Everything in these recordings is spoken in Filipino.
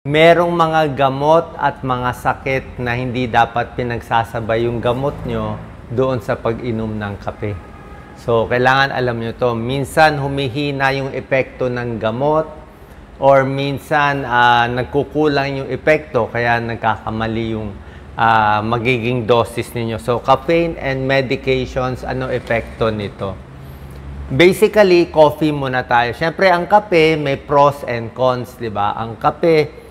merong mga gamot at mga sakit na hindi dapat pinagsasabay yung gamot nyo doon sa pag-inom ng kape. So, kailangan alam nyo to. Minsan, humihina yung epekto ng gamot or minsan, nagkukulang yung epekto kaya nagkakamali yung magiging dosis ninyo. So, caffeine and medications, ano epekto nito? Basically, coffee muna tayo. Siyempre, ang kape may pros and cons, di ba? Ang kape,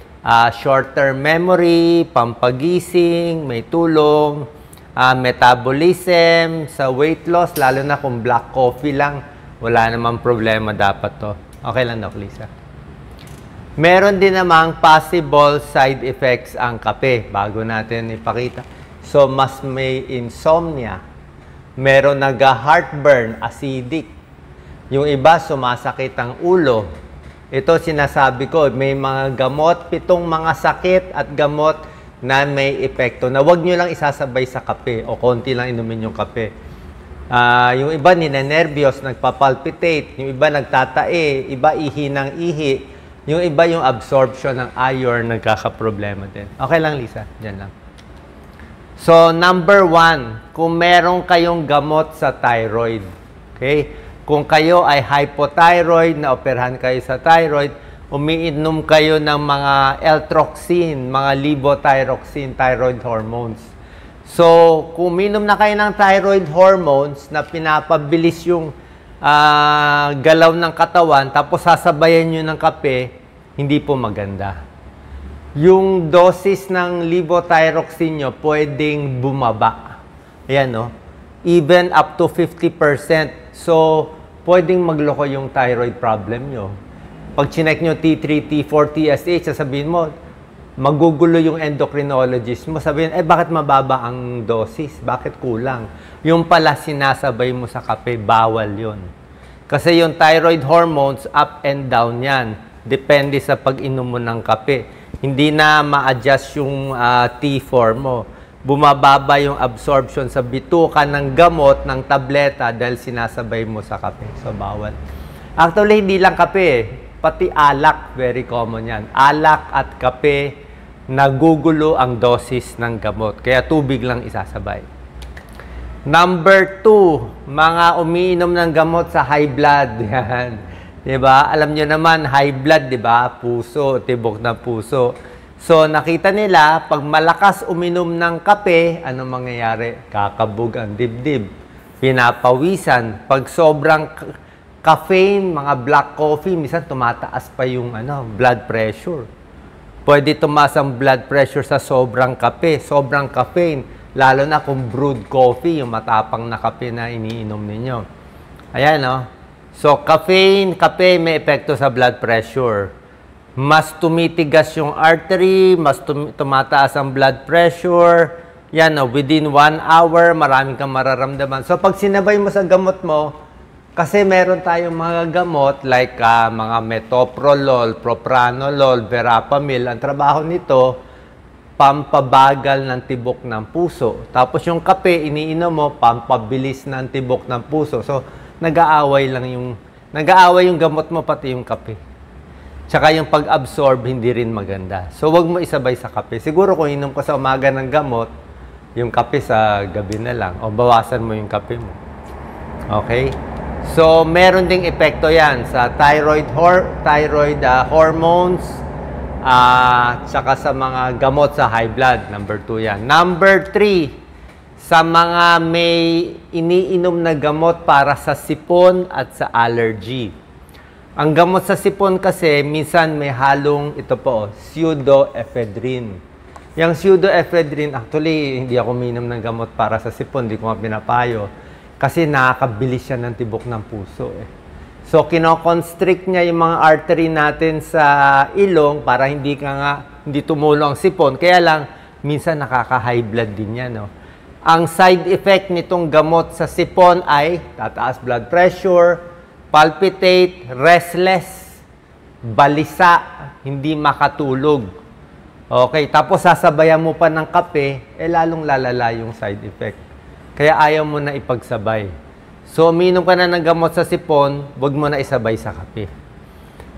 short-term memory, pampagising, may tulong, metabolism, sa weight loss, lalo na kung black coffee lang, wala namang problema dapat to. Okay lang, Doc Lisa. Meron din namang possible side effects ang kape, bago natin ipakita. So, mas may insomnia, meron heartburn, acidic, yung iba, sumasakit ang ulo. Ito sinasabi ko, may mga gamot, 7 mga sakit at gamot na may epekto na wag nyo lang isasabay sa kape o konti lang inumin yung kape. Yung iba ninenervyos, nagpapalpitate, yung iba nagtatae, iba ihi ng ihi, yung iba yung absorption ng iron, nagkakaproblema din. Okay lang, Lisa? Diyan lang. So, number 1, kung meron kayong gamot sa thyroid, okay? Kung kayo ay hypothyroid, na operahan kayo sa thyroid, umiinom kayo ng mga L-troxin, mga levothyroxine, thyroid hormones. So, kung uminom na kayo ng thyroid hormones na pinapabilis yung galaw ng katawan, tapos sasabayan nyo ng kape, hindi po maganda. Yung dosis ng levothyroxine nyo pwedeng bumaba. Ayan, no? Even up to 50%. So, pwedeng magloko yung thyroid problem nyo. Pag chinek nyo T3, T4, TSH, sasabihin mo, magugulo yung endocrinologist mo. Sabihin, bakit mababa ang dosis? Bakit kulang? Yung pala sinasabay mo sa kape, bawal yun. Kasi yung thyroid hormones, up and down yan. Depende sa pag-inom mo ng kape. Hindi na ma-adjust yung T4 mo. Bumababa yung absorption sa bituka ng gamot, ng tableta dahil sinasabay mo sa kape. So, bawal. Actually, hindi lang kape. Pati alak, very common yan. Alak at kape, nagugulo ang dosis ng gamot. Kaya tubig lang isasabay. Number 2, mga umiinom ng gamot sa high blood. Yan. Diba? Alam nyo naman, high blood, diba? Puso, tibok na puso. So, nakita nila, pag malakas uminom ng kape, ano mangyayari? Kakabog ang dibdib. Pinapawisan. Pag sobrang caffeine, mga black coffee, minsan tumataas pa yung blood pressure. Pwede tumaas ang blood pressure sa sobrang kape, sobrang caffeine. Lalo na kung brewed coffee, yung matapang na kape na iniinom ninyo. Ayan, no? So, caffeine, kape, may epekto sa blood pressure. Mas tumitigas yung artery, mas tumataas ang blood pressure. Yan, no, within 1 hour, maraming kang mararamdaman. So, pag sinabay mo sa gamot mo, kasi meron tayong mga gamot like mga metoprolol, propranolol, verapamil. Ang trabaho nito, pampabagal ng tibok ng puso. Tapos yung kape, iniinom mo, pampabilis ng tibok ng puso. So, nag-aaway yung gamot mo, pati yung kape. Tsaka yung pag-absorb, hindi rin maganda. So, wag mo isabay sa kape. Siguro kung inom ka sa umaga ng gamot, yung kape sa gabi na lang. O bawasan mo yung kape mo. Okay? So, meron ding epekto yan sa thyroid hormones, tsaka sa mga gamot sa high blood. Number 2 yan. Number 3, sa mga may iniinom na gamot para sa sipon at sa allergy. Ang gamot sa sipon kasi, minsan may halong, ito po, pseudoephedrine. Yung pseudoephedrine, actually, hindi ako uminom ng gamot para sa sipon, hindi ko nga pinapayo. Kasi nakakabilis siya ng tibok ng puso. So, kinoconstrict niya yung mga artery natin sa ilong para hindi tumulong ang sipon. Kaya lang, minsan nakaka-high blood din yan. No? Ang side effect nitong gamot sa sipon ay tataas blood pressure, palpitate, restless, balisa, hindi makatulog. Okay, tapos sasabayan mo pa ng kape, lalong lalala yung side effect. Kaya ayaw mo na ipagsabay. So, uminom ka na ng gamot sa sipon, wag mo na isabay sa kape.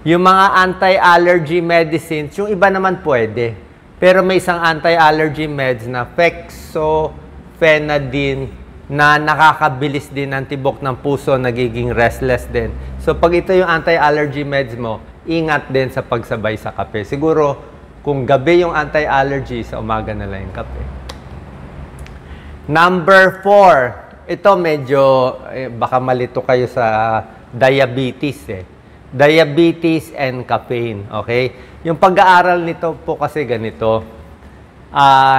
Yung mga anti-allergy medicines, yung iba naman pwede. Pero may isang anti-allergy meds na fexofenadine na nakakabilis din ng tibok ng puso, nagiging restless din. So pag ito yung anti-allergy meds mo, ingat din sa pagsabay sa kape. Siguro kung gabi yung anti-allergy, sa umaga na lang yung kape. Number 4, ito medyo baka malito kayo sa diabetes Diabetes and caffeine, okay? Yung pag-aaral nito po kasi ganito.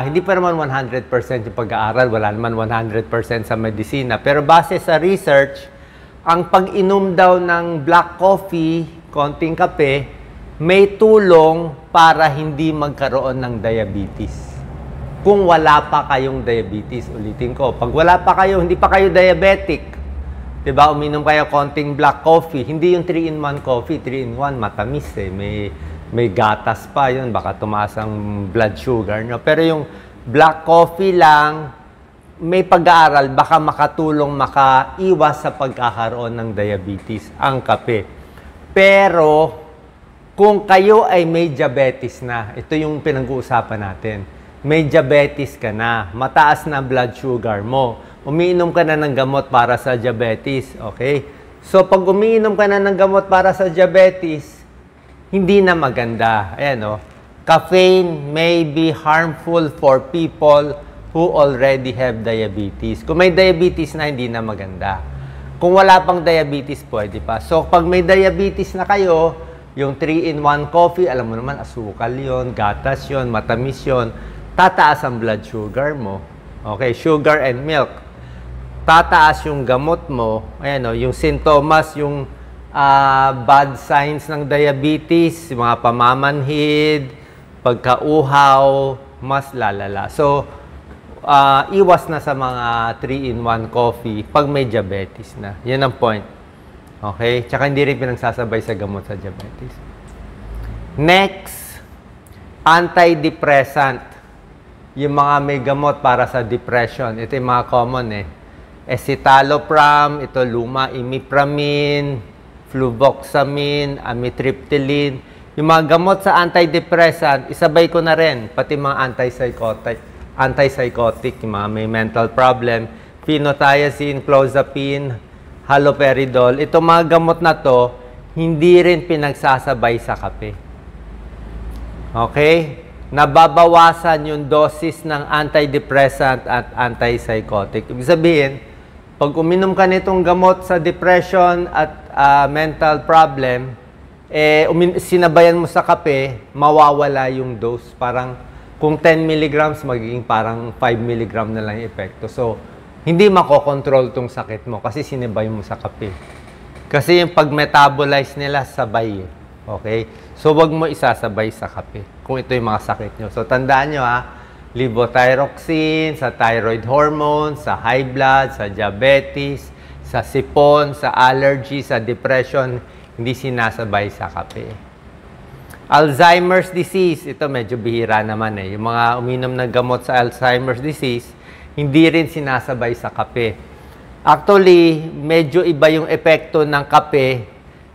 Hindi pa naman 100% yung pag-aaral, wala naman 100% sa medisina. Pero base sa research, ang pag-inom daw ng black coffee, konting kape, may tulong para hindi magkaroon ng diabetes. Kung wala pa kayong diabetes, ulitin ko, pag wala pa kayo, hindi pa kayo diabetic, diba, uminom kayo konting black coffee, hindi yung 3-in-1 coffee, 3-in-1, matamis may gatas pa yun, baka tumaas ang blood sugar nyo. Pero yung black coffee lang, may pag-aaral, baka makatulong makaiwas sa pagkakaroon ng diabetes, ang kape. Pero, kung kayo ay may diabetes na, ito yung pinag-uusapan natin, may diabetes ka na, mataas na blood sugar mo, umiinom ka na ng gamot para sa diabetes, okay? So, pag umiinom ka na ng gamot para sa diabetes, hindi na maganda. Ayan, caffeine may be harmful for people who already have diabetes. Kung may diabetes na, hindi na maganda. Kung wala pang diabetes, pwede pa. So, pag may diabetes na kayo, yung 3-in-1 coffee, alam mo naman, asukal yon, gatas yon, matamis yon, tataas ang blood sugar mo. Okay, sugar and milk. Tataas yung gamot mo, ayan yung sintomas, yung bad signs ng diabetes, yung mga pamamanhid, pagkauhaw, mas lalala. So, iwas na sa mga 3-in-1 coffee pag may diabetes na. Yan ang point. Okay? Tsaka hindi rin pinagsasabay sa gamot sa diabetes. Next, antidepressant. Yung mga may gamot para sa depression. Ito yung mga common Escitalopram, ito luma, imipramine, fluvoxamine, amitriptyline. Yung mga gamot sa antidepressant, isabay ko na rin, pati mga antipsychotic, yung mga may mental problem, phenothiazine, clozapine, haloperidol. Itong mga gamot na to, hindi rin pinagsasabay sa kape. Okay? Nababawasan yung dosis ng antidepressant at antipsychotic. Ibig sabihin, pag uminom ka nitong gamot sa depression at mental problem, sinabayan mo sa kape, mawawala yung dose. Parang kung 10 mg, magiging parang 5 mg na lang yung epekto. So, hindi makokontrol tong sakit mo kasi sinibay mo sa kape. Kasi yung pag-metabolize nila, sabay. Okay? So, wag mo isasabay sa kape kung ito yung mga sakit nyo. So, tandaan nyo levothyroxine, sa thyroid hormone, sa high blood, sa diabetes, sa sipon, sa allergy, sa depression, hindi sinasabay sa kape. Alzheimer's disease, ito medyo bihira naman Yung mga uminom ng gamot sa Alzheimer's disease, hindi rin sinasabay sa kape. Actually, medyo iba yung epekto ng kape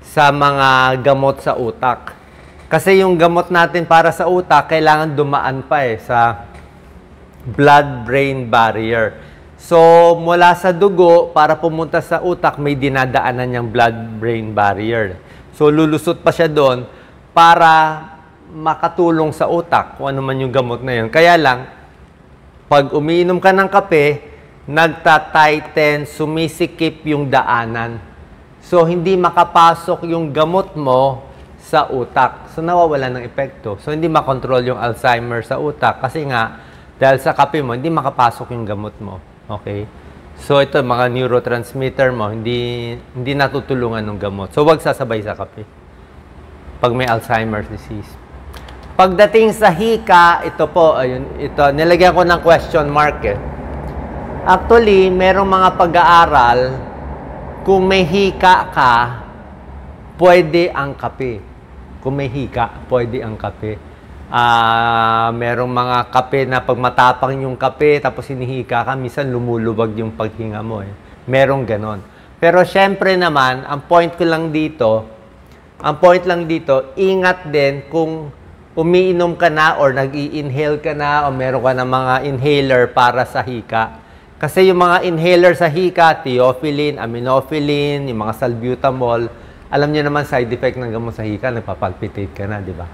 sa mga gamot sa utak. Kasi yung gamot natin para sa utak, kailangan dumaan pa sa blood-brain barrier. So, mula sa dugo, para pumunta sa utak, may dinadaanan niyang blood-brain barrier. So, lulusot pa siya doon para makatulong sa utak, kung ano man yung gamot na yun. Kaya lang, pag umiinom ka ng kape, nagta-tighten, sumisikip yung daanan. So, hindi makapasok yung gamot mo sa utak. So, nawawala ng epekto. So, hindi makontrol yung Alzheimer sa utak. Kasi nga, dahil sa kape mo, hindi makapasok yung gamot mo. Okay? So, ito, mga neurotransmitter mo, hindi natutulungan ng gamot. So, wag sasabay sa kape pag may Alzheimer's disease. Pagdating sa hika, ito po, nilagyan ko ng question mark Actually, merong mga pag-aaral, kung may hika ka, pwede ang kape. Kung may hika, pwede ang kape. Merong mga kape na pag matapang yung kape, tapos hinihika ka, minsan lumulubag yung paghinga mo Merong ganon. Pero syempre naman, ang point ko lang dito, Ang point lang dito, ingat din kung umiinom ka na or nag-i-inhale ka na o meron ka na mga inhaler para sa hika. Kasi yung mga inhaler sa hika, theophylline, aminophylline, yung mga salbutamol, alam niyo naman side effect ng gamot sa hika, nagpapalpitate ka na, di ba?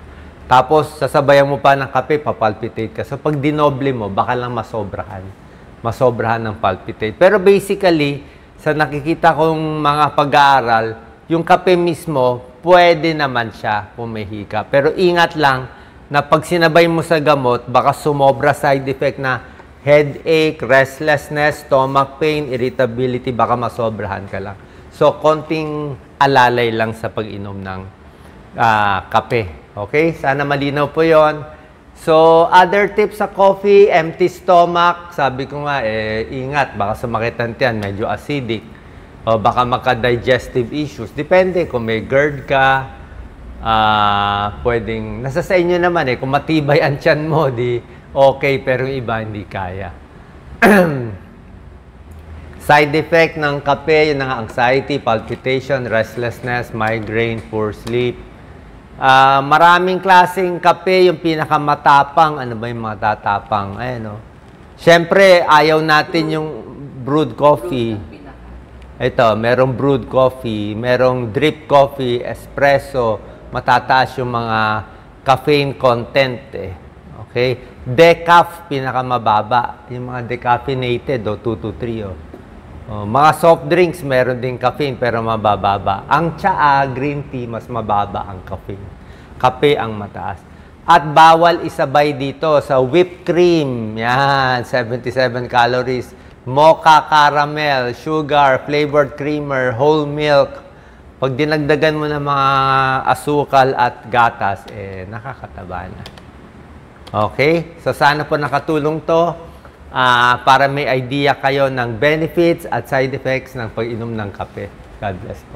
Tapos, sasabayan mo pa ng kape, papalpitate ka. So, pag dinoble mo, baka lang masobrahan ng palpitate. Pero basically, sa nakikita kong mga pag-aaral, yung kape mismo, pwede naman siya kung may hika. Pero ingat lang na pag sinabay mo sa gamot, baka sumobra side effect na headache, restlessness, stomach pain, irritability, baka masobrahan ka lang. So, konting alalay lang sa pag-inom ng kape. Okay? Sana malinaw po yon. So, other tips sa coffee, empty stomach. Sabi ko nga, ingat. Baka sumakit ang tiyan, medyo acidic. O baka maka-digestive issues. Depende kung may GERD ka. Pwedeng, nasa sa inyo naman kung matibay ang tiyan mo, di okay, pero yung iba hindi kaya. Side effect ng kape, yun ang anxiety, palpitation, restlessness, migraine, poor sleep. Maraming klaseng kape, yung pinakamatapang. Ano ba yung mga tatapang? Ayan, no? Siyempre, ayaw natin yung brewed coffee. Ito, merong brewed coffee, merong drip coffee, espresso, matataas yung mga caffeine content. Okay? Decaf, pinakamababa. Yung mga decaffeinated, 2 to 3. Mga soft drinks, meron din caffeine pero mabababa. Ang tsaa, green tea, mas mababa ang caffeine. Kape ang mataas. At bawal isabay dito sa whipped cream. Yan, 77 calories. Mocha caramel, sugar, flavored creamer, whole milk. Pag dinagdagan mo ng mga asukal at gatas, nakakataba na. Okay? So, sana po nakatulong to. Para may idea kayo ng benefits at side effects ng pag-inom ng kape. God bless po.